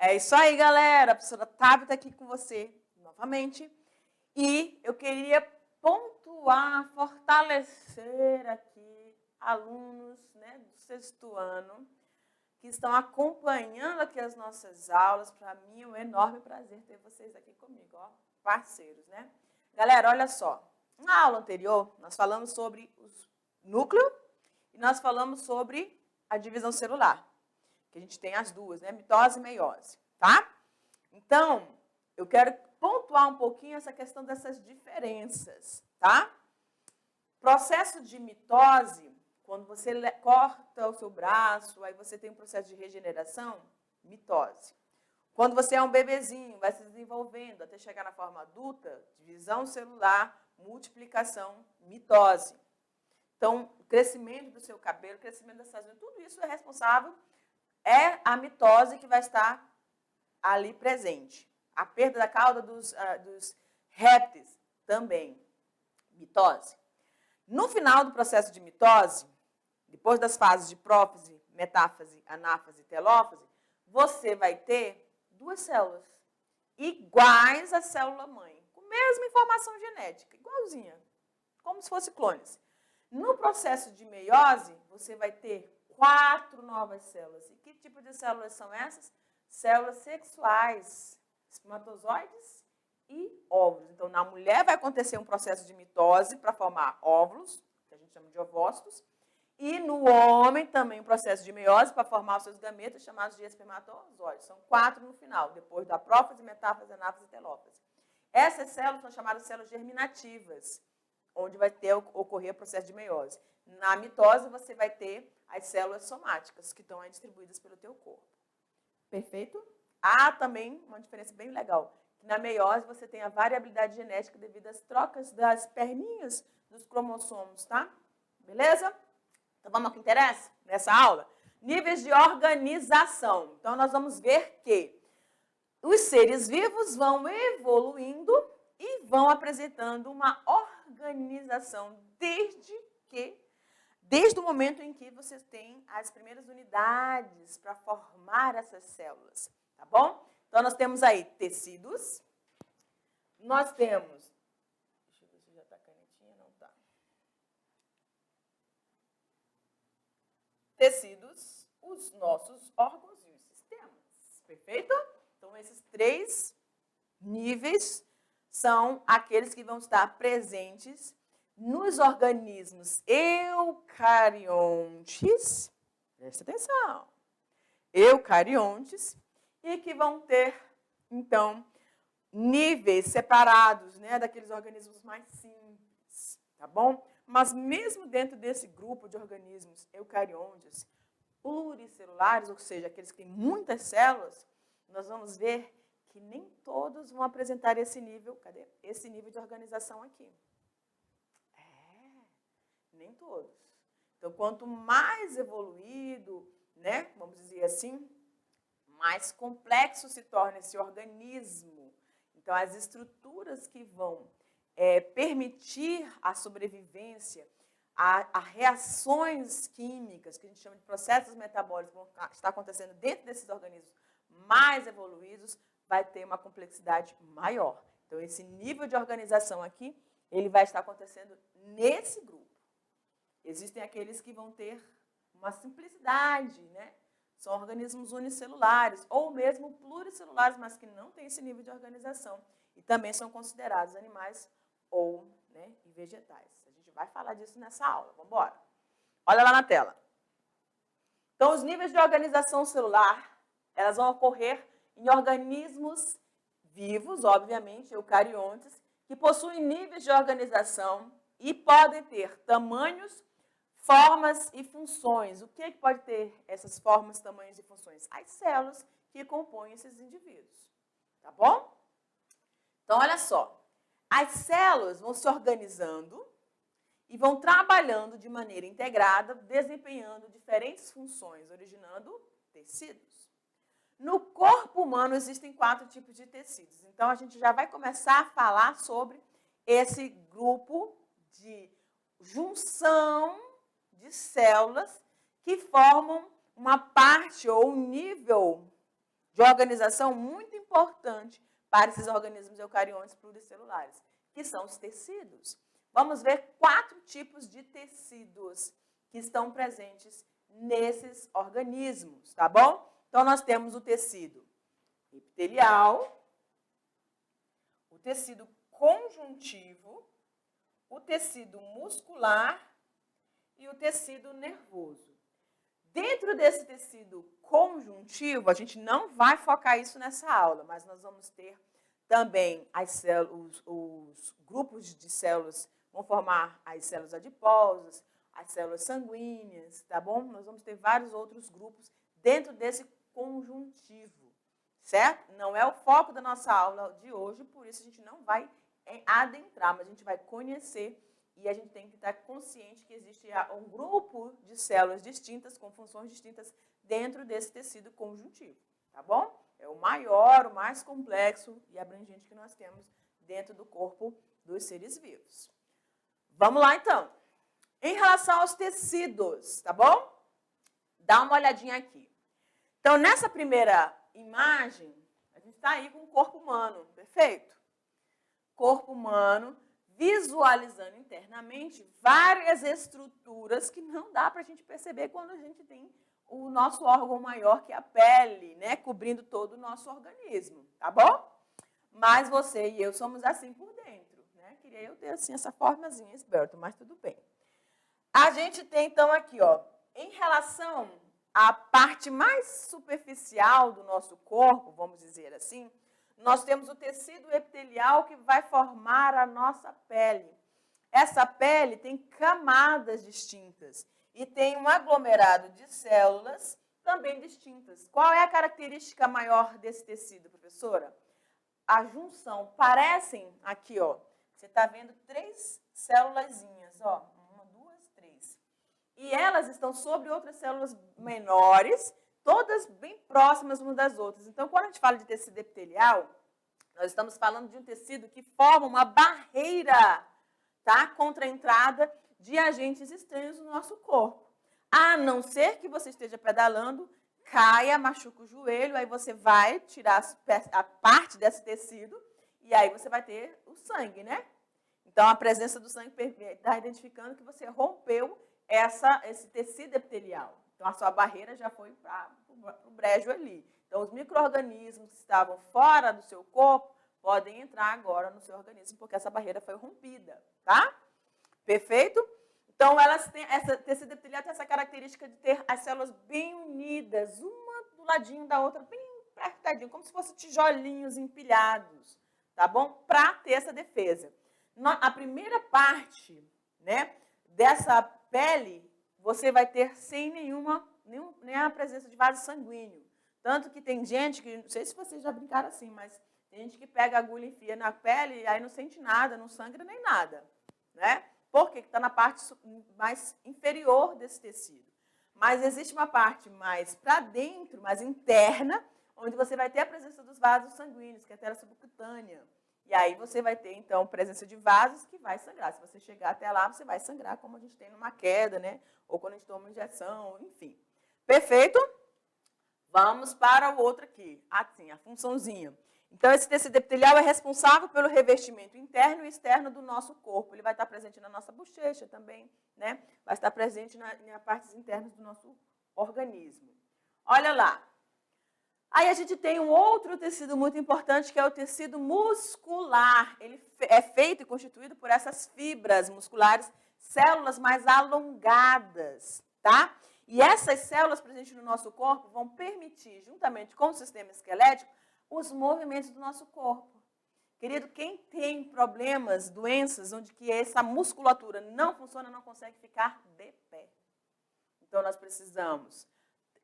É isso aí, galera. A professora Tabita aqui com você novamente. E eu queria pontuar, fortalecer aqui alunos, né, do 6º ano que estão acompanhando aqui as nossas aulas. Para mim é um enorme prazer ter vocês aqui comigo, ó, parceiros, né? Galera, olha só. Na aula anterior, nós falamos sobre o núcleo e nós falamos sobre a divisão celular, que a gente tem as duas, né? Mitose e meiose, tá? Então, eu quero pontuar um pouquinho essa questão dessas diferenças, tá? Processo de mitose, quando você corta o seu braço, aí você tem um processo de regeneração, mitose. Quando você é um bebezinho, vai se desenvolvendo até chegar na forma adulta, divisão celular, multiplicação, mitose. Então, o crescimento do seu cabelo, o crescimento das suas unhas, tudo isso é responsável, é a mitose que vai estar ali presente. A perda da cauda dos répteis, também, mitose. No final do processo de mitose, depois das fases de prófase, metáfase, anáfase e telófase, você vai ter 2 células iguais à célula-mãe, com a mesma informação genética, igualzinha, como se fosse clones. No processo de meiose, você vai ter 4 novas células. E que tipo de células são essas? Células sexuais, espermatozoides e óvulos. Então, na mulher vai acontecer um processo de mitose para formar óvulos, que a gente chama de ovócitos, e no homem também um processo de meiose para formar os seus gametas, chamados de espermatozoides. São 4 no final, depois da prófase, metáfase, anáfase e telófase. Essas células são chamadas células germinativas, onde vai ocorrer o processo de meiose. Na mitose, você vai ter as células somáticas, que estão aí distribuídas pelo teu corpo. Perfeito? Há também uma diferença bem legal, que na meiose você tem a variabilidade genética devido às trocas das perninhas dos cromossomos, tá? Beleza? Então, vamos ao que interessa nessa aula? Níveis de organização. Então, nós vamos ver que os seres vivos vão evoluindo e vão apresentando uma organização desde o momento em que você tem as primeiras unidades para formar essas células, tá bom? Então, nós temos aí tecidos, nós temos, deixa eu ver se já está canetinha, não está. Tecidos, os nossos órgãos e os sistemas, perfeito? Então, esses 3 níveis são aqueles que vão estar presentes nos organismos eucariontes, presta atenção, eucariontes, e que vão ter, então, níveis separados, né, daqueles organismos mais simples, tá bom? Mas mesmo dentro desse grupo de organismos eucariontes, pluricelulares, ou seja, aqueles que têm muitas células, nós vamos ver que nem todos vão apresentar esse nível, cadê? Esse nível de organização aqui. Nem todos. Então, quanto mais evoluído, né, vamos dizer assim, mais complexo se torna esse organismo. Então, as estruturas que vão permitir a sobrevivência, a reações químicas, que a gente chama de processos metabólicos, vão estar acontecendo dentro desses organismos mais evoluídos, vai ter uma complexidade maior. Então, esse nível de organização aqui, ele vai estar acontecendo nesse grupo. Existem aqueles que vão ter uma simplicidade, né? São organismos unicelulares ou mesmo pluricelulares, mas que não têm esse nível de organização. E também são considerados animais ou, né, vegetais. A gente vai falar disso nessa aula. Vamos embora. Olha lá na tela. Então, os níveis de organização celular, elas vão ocorrer em organismos vivos, obviamente, eucariontes, que possuem níveis de organização e podem ter tamanhos, formas e funções. O que é que pode ter essas formas, tamanhos e funções? As células que compõem esses indivíduos. Tá bom? Então, olha só. As células vão se organizando e vão trabalhando de maneira integrada, desempenhando diferentes funções, originando tecidos. No corpo humano existem 4 tipos de tecidos. Então, a gente já vai começar a falar sobre esse grupo de junção de células que formam uma parte ou um nível de organização muito importante para esses organismos eucariontes pluricelulares, que são os tecidos. Vamos ver 4 tipos de tecidos que estão presentes nesses organismos, tá bom? Então, nós temos o tecido epitelial, o tecido conjuntivo, o tecido muscular e o tecido nervoso. Dentro desse tecido conjuntivo, a gente não vai focar isso nessa aula, mas nós vamos ter também os grupos de células, vão formar as células adiposas, as células sanguíneas, tá bom? Nós vamos ter vários outros grupos dentro desse conjuntivo, certo? Não é o foco da nossa aula de hoje, por isso a gente não vai adentrar, mas a gente vai conhecer e a gente tem que estar consciente que existe um grupo de células distintas, com funções distintas, dentro desse tecido conjuntivo, tá bom? É o maior, o mais complexo e abrangente que nós temos dentro do corpo dos seres vivos. Vamos lá, então. Em relação aos tecidos, tá bom? Dá uma olhadinha aqui. Então, nessa primeira imagem, a gente está aí com o corpo humano, perfeito? Corpo humano, visualizando internamente várias estruturas que não dá para a gente perceber quando a gente tem o nosso órgão maior, que é a pele, né? Cobrindo todo o nosso organismo, tá bom? Mas você e eu somos assim por dentro, né? Queria eu ter assim essa formazinha esbelta, mas tudo bem. A gente tem então aqui, ó, em relação à parte mais superficial do nosso corpo, vamos dizer assim, nós temos o tecido epitelial que vai formar a nossa pele. Essa pele tem camadas distintas e tem um aglomerado de células também distintas. Qual é a característica maior desse tecido, professora? A junção. Parecem aqui, ó, você está vendo 3 célulazinhas, ó, 1, 2, 3. E elas estão sobre outras células menores, todas bem próximas umas das outras. Então, quando a gente fala de tecido epitelial, nós estamos falando de um tecido que forma uma barreira, tá, contra a entrada de agentes estranhos no nosso corpo. A não ser que você esteja pedalando, caia, machuca o joelho, aí você vai tirar a parte desse tecido e aí você vai ter o sangue, né? Então, a presença do sangue está identificando que você rompeu esse tecido epitelial. Então, a sua barreira já foi para o brejo ali. Então, os micro-organismos que estavam fora do seu corpo podem entrar agora no seu organismo, porque essa barreira foi rompida, tá? Perfeito? Então, essa tecido epitelial tem essa característica de ter as células bem unidas, uma do ladinho da outra, bem apertadinho, como se fossem tijolinhos empilhados, tá bom? Para ter essa defesa. A primeira parte, né, dessa pele, você vai ter sem nem a presença de vaso sanguíneo. Tanto que tem gente que, não sei se vocês já brincaram assim, mas tem gente que pega a agulha e enfia na pele e aí não sente nada, não sangra nem nada, né? Por quê? Porque está na parte mais inferior desse tecido. Mas existe uma parte mais para dentro, mais interna, onde você vai ter a presença dos vasos sanguíneos, que é a tela subcutânea. E aí você vai ter, então, presença de vasos que vai sangrar. Se você chegar até lá, você vai sangrar, como a gente tem numa queda, né? Ou quando a gente toma uma injeção, enfim. Perfeito? Vamos para o outro aqui. Assim, a funçãozinha. Então, esse tecido epitelial é responsável pelo revestimento interno e externo do nosso corpo. Ele vai estar presente na nossa bochecha também, né? Vai estar presente nas partes internas do nosso organismo. Olha lá. Aí a gente tem um outro tecido muito importante, que é o tecido muscular. Ele é feito e constituído por essas fibras musculares, células mais alongadas, tá? E essas células presentes no nosso corpo vão permitir, juntamente com o sistema esquelético, os movimentos do nosso corpo. Querido, quem tem problemas, doenças, onde que essa musculatura não funciona, não consegue ficar de pé. Então, nós precisamos,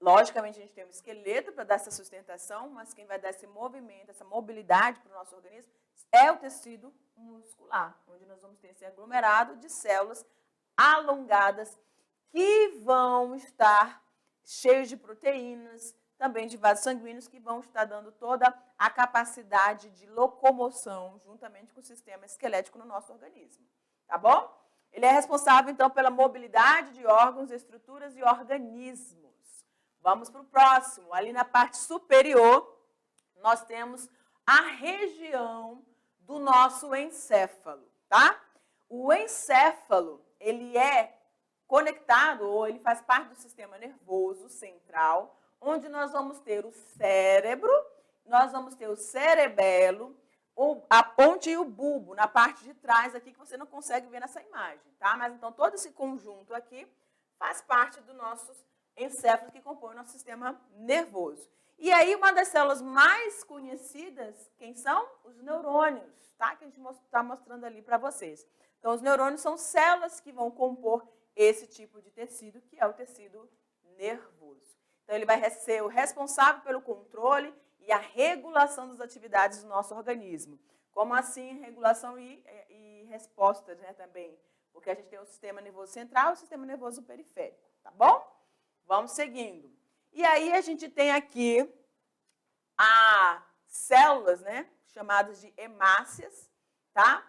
logicamente, a gente tem um esqueleto para dar essa sustentação, mas quem vai dar esse movimento, essa mobilidade para o nosso organismo, é o tecido muscular, onde nós vamos ter esse aglomerado de células alongadas que vão estar cheios de proteínas, também de vasos sanguíneos, que vão estar dando toda a capacidade de locomoção, juntamente com o sistema esquelético no nosso organismo. Tá bom? Ele é responsável, então, pela mobilidade de órgãos, estruturas e organismos. Vamos para o próximo. Ali na parte superior, nós temos a região do nosso encéfalo, tá? O encéfalo, ele é conectado, ou ele faz parte do sistema nervoso central, onde nós vamos ter o cérebro, nós vamos ter o cerebelo, a ponte e o bulbo, na parte de trás aqui, que você não consegue ver nessa imagem, tá? Mas então todo esse conjunto aqui faz parte dos nossos encéfalos que compõem o nosso sistema nervoso. E aí, uma das células mais conhecidas, quem são? Os neurônios, tá? Que a gente está mostrando ali para vocês. Então, os neurônios são células que vão compor esse tipo de tecido, que é o tecido nervoso. Então, ele vai ser o responsável pelo controle e a regulação das atividades do nosso organismo. Como assim, regulação e respostas, né, também? Porque a gente tem o sistema nervoso central e o sistema nervoso periférico, tá bom? Vamos seguindo. E aí a gente tem aqui as células, né, chamadas de hemácias, tá?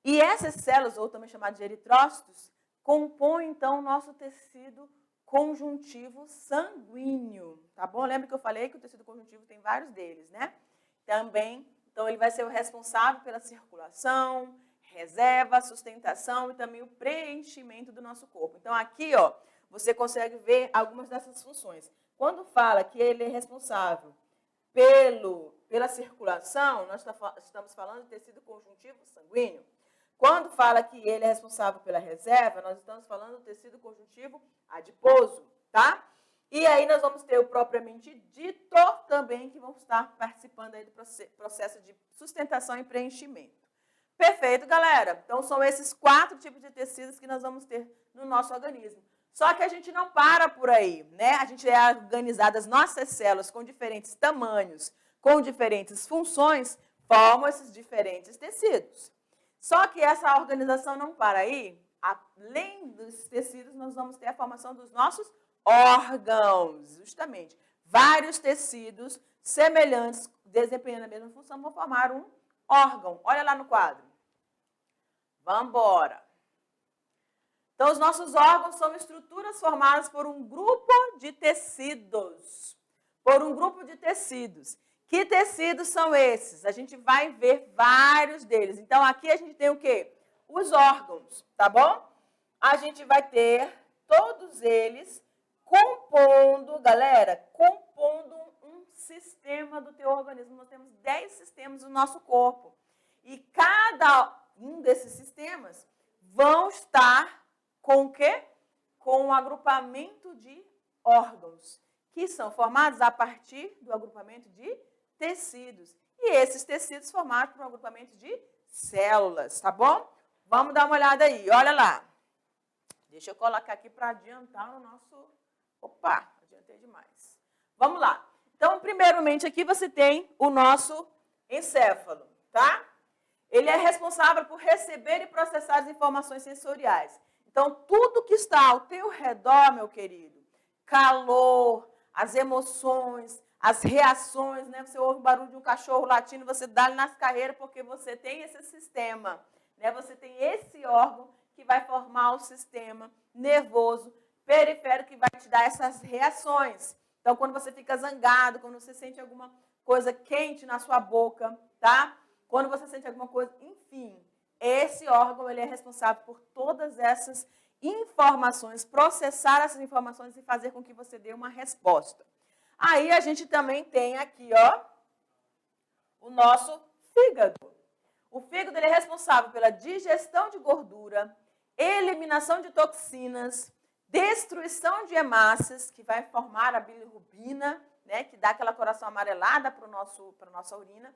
E essas células, ou também chamadas de eritrócitos, compõem, então, o nosso tecido conjuntivo sanguíneo, tá bom? Lembra que eu falei que o tecido conjuntivo tem vários deles, né? Também, então, ele vai ser o responsável pela circulação, reserva, sustentação e também o preenchimento do nosso corpo. Então, aqui, ó, você consegue ver algumas dessas funções. Quando fala que ele é responsável pela circulação, nós estamos falando de tecido conjuntivo sanguíneo. Quando fala que ele é responsável pela reserva, nós estamos falando do tecido conjuntivo adiposo, tá? E aí nós vamos ter o propriamente dito também, que vão estar participando aí do processo de sustentação e preenchimento. Perfeito, galera? Então, são esses 4 tipos de tecidos que nós vamos ter no nosso organismo. Só que a gente não para por aí, né? A gente é organizado, as nossas células com diferentes tamanhos, com diferentes funções, formam esses diferentes tecidos. Só que essa organização não para aí. Além dos tecidos, nós vamos ter a formação dos nossos órgãos, justamente. Vários tecidos semelhantes, desempenhando a mesma função, vão formar um órgão. Olha lá no quadro. Vamos embora. Então, os nossos órgãos são estruturas formadas por um grupo de tecidos. Por um grupo de tecidos. Que tecidos são esses? A gente vai ver vários deles. Então, aqui a gente tem o quê? Os órgãos, tá bom? A gente vai ter todos eles compondo, galera, compondo um sistema do teu organismo. Nós temos 10 sistemas no nosso corpo. E cada um desses sistemas vão estar com o quê? Com um agrupamento de órgãos, que são formados a partir do agrupamento de tecidos. E esses tecidos formados por um agrupamento de células, tá bom? Vamos dar uma olhada aí, olha lá. Deixa eu colocar aqui para adiantar o nosso... Opa, adiantei demais. Vamos lá. Então, primeiramente, aqui você tem o nosso encéfalo, tá? Ele é responsável por receber e processar as informações sensoriais. Então, tudo que está ao teu redor, meu querido, calor, as emoções, as reações, né? Você ouve o barulho de um cachorro latindo, você dá ele nas carreiras porque você tem esse sistema, né? Você tem esse órgão que vai formar o sistema nervoso periférico que vai te dar essas reações. Então, quando você fica zangado, quando você sente alguma coisa quente na sua boca, tá? Quando você sente alguma coisa, enfim, esse órgão ele é responsável por todas essas informações, processar essas informações e fazer com que você dê uma resposta. Aí a gente também tem aqui, ó, o nosso fígado. O fígado ele é responsável pela digestão de gordura, eliminação de toxinas, destruição de hemácias, que vai formar a bilirrubina, né, que dá aquela coloração amarelada para a nossa urina,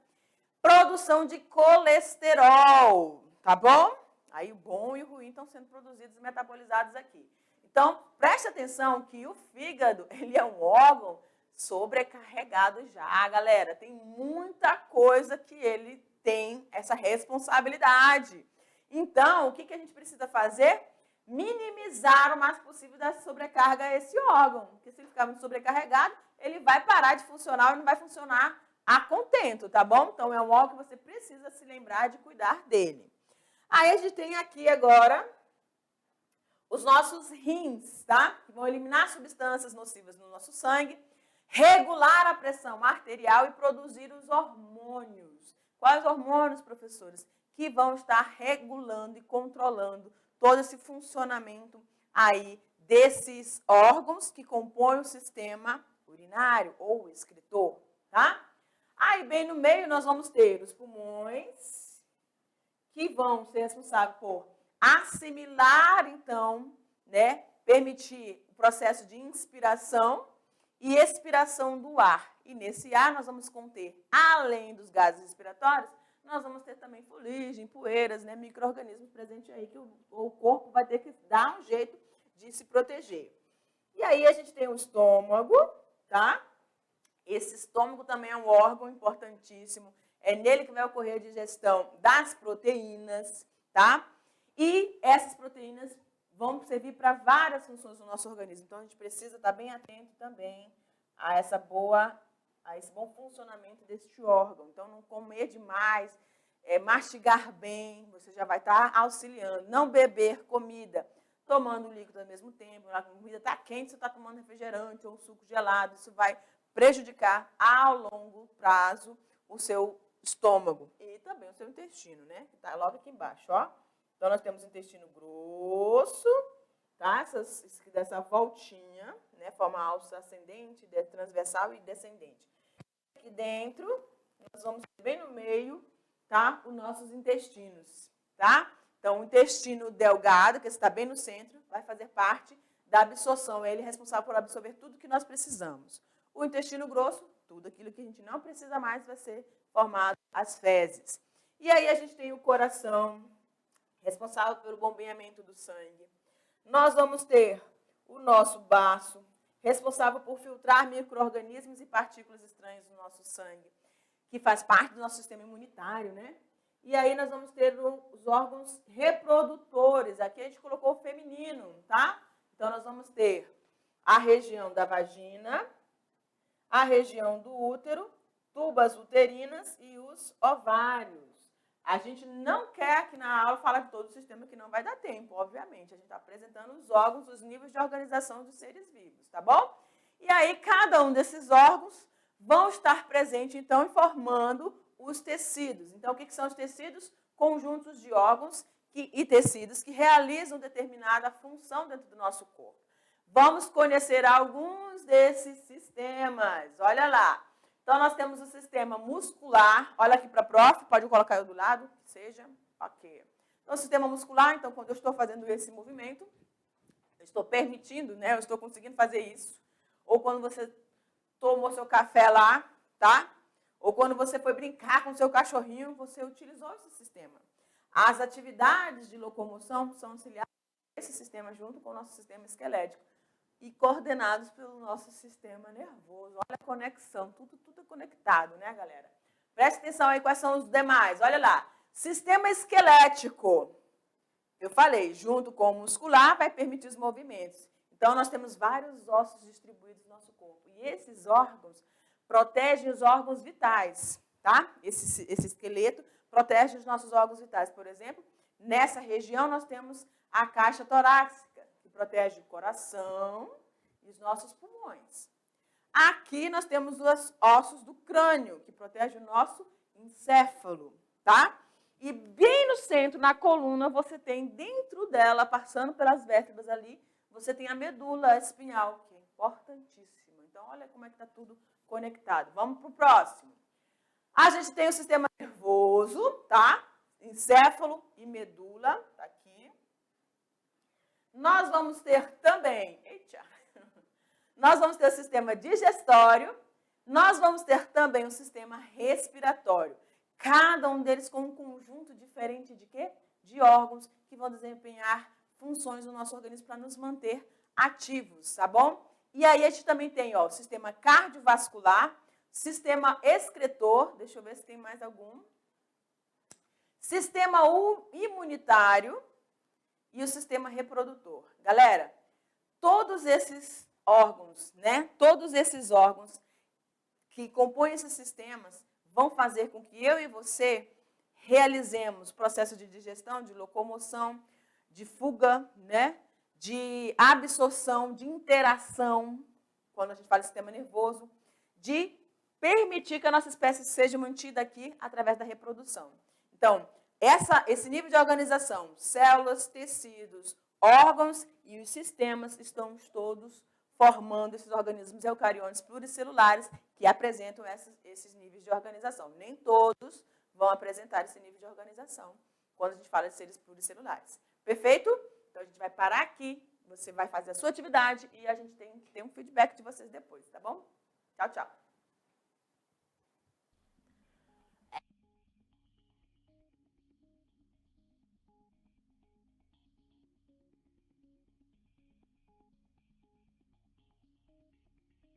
produção de colesterol, tá bom? Aí o bom e o ruim estão sendo produzidos e metabolizados aqui. Então, preste atenção que o fígado, ele é um órgão sobrecarregado já, galera. Tem muita coisa que ele tem essa responsabilidade. Então, o que a gente precisa fazer? Minimizar o mais possível da sobrecarga a esse órgão. Porque se ele ficar muito sobrecarregado, ele vai parar de funcionar e não vai funcionar a contento, tá bom? Então, é um órgão que você precisa se lembrar de cuidar dele. Aí, a gente tem aqui agora os nossos rins, tá? Que vão eliminar substâncias nocivas no nosso sangue, regular a pressão arterial e produzir os hormônios. Quais hormônios, professores? Que vão estar regulando e controlando todo esse funcionamento aí desses órgãos que compõem o sistema urinário ou excretor, tá? Aí, bem no meio, nós vamos ter os pulmões, que vão ser responsáveis por assimilar, então, né, permitir o processo de inspiração e expiração do ar. E nesse ar nós vamos conter, além dos gases respiratórios, nós vamos ter também fuligem, poeiras, né, micro-organismos presentes aí que o corpo vai ter que dar um jeito de se proteger. E aí a gente tem o estômago, tá? Esse estômago também é um órgão importantíssimo. É nele que vai ocorrer a digestão das proteínas, tá? E essas proteínas vão servir para várias funções do nosso organismo. Então, a gente precisa estar bem atento também a esse bom funcionamento deste órgão. Então, não comer demais, mastigar bem, você já vai estar auxiliando. Não beber comida tomando líquido ao mesmo tempo. A comida está quente, você está tomando refrigerante ou um suco gelado. Isso vai prejudicar ao longo prazo o seu estômago e também o seu intestino, né? Que está logo aqui embaixo, ó. Então, nós temos o intestino grosso, tá? Dessa voltinha, né? Forma alça ascendente, transversal e descendente. Aqui dentro, nós vamos ter bem no meio, tá? Os nossos intestinos, tá? Então, o intestino delgado, que está bem no centro, vai fazer parte da absorção. Ele é responsável por absorver tudo que nós precisamos. O intestino grosso, tudo aquilo que a gente não precisa mais, vai ser formado as fezes. E aí a gente tem o coração, responsável pelo bombeamento do sangue. Nós vamos ter o nosso baço, responsável por filtrar micro-organismos e partículas estranhas do nosso sangue, que faz parte do nosso sistema imunitário, né? E aí nós vamos ter os órgãos reprodutores. Aqui a gente colocou o feminino, tá? Então, nós vamos ter a região da vagina, a região do útero, tubas uterinas e os ovários. A gente não quer aqui na aula falar de todo o sistema, que não vai dar tempo, obviamente. A gente está apresentando os órgãos, os níveis de organização dos seres vivos, tá bom? E aí, cada um desses órgãos vão estar presentes, então, formando os tecidos. Então, o que são os tecidos? Conjuntos de órgãos e tecidos que realizam determinada função dentro do nosso corpo. Vamos conhecer alguns desses sistemas. Olha lá. Então, nós temos o sistema muscular. Olha aqui para a prof, pode colocar eu do lado, que seja. Ok. Então, o sistema muscular, então, quando eu estou fazendo esse movimento, eu estou permitindo, né? Eu estou conseguindo fazer isso. Ou quando você tomou seu café lá, tá? Ou quando você foi brincar com o seu cachorrinho, você utilizou esse sistema. As atividades de locomoção são auxiliadas por esse sistema junto com o nosso sistema esquelético e coordenados pelo nosso sistema nervoso. Olha a conexão, tudo é conectado, né, galera? Preste atenção aí quais são os demais. Olha lá, sistema esquelético. Eu falei, junto com o muscular, vai permitir os movimentos. Então, nós temos vários ossos distribuídos no nosso corpo. E esses órgãos protegem os órgãos vitais, tá? Esse esqueleto protege os nossos órgãos vitais. Por exemplo, nessa região nós temos a caixa torácica, que protege o coração e os nossos pulmões. Aqui nós temos os ossos do crânio, que protege o nosso encéfalo, tá? E bem no centro, na coluna, você tem dentro dela, passando pelas vértebras ali, você tem a medula espinhal, que é importantíssima. Então, olha como é que está tudo conectado. Vamos para o próximo. A gente tem o sistema nervoso, tá? Encéfalo e medula, tá aqui. Nós vamos ter também, nós vamos ter o sistema digestório, nós vamos ter também o sistema respiratório. Cada um deles com um conjunto diferente de quê? De órgãos que vão desempenhar funções no nosso organismo para nos manter ativos, tá bom? E aí a gente também tem, ó, o sistema cardiovascular, sistema excretor, deixa eu ver se tem mais algum. Sistema imunitário e o sistema reprodutor. Galera, todos esses órgãos, né? Todos esses órgãos que compõem esses sistemas vão fazer com que eu e você realizemos processo de digestão, de locomoção, de fuga, né? De absorção, de interação, quando a gente fala de sistema nervoso. de permitir que a nossa espécie seja mantida aqui através da reprodução. Então, esse nível de organização, células, tecidos, órgãos e os sistemas estão todos formando esses organismos eucariontes pluricelulares que apresentam esses níveis de organização. Nem todos vão apresentar esse nível de organização quando a gente fala de seres pluricelulares. Perfeito? Então, a gente vai parar aqui, você vai fazer a sua atividade e a gente tem que ter um feedback de vocês depois, tá bom? Tchau, tchau.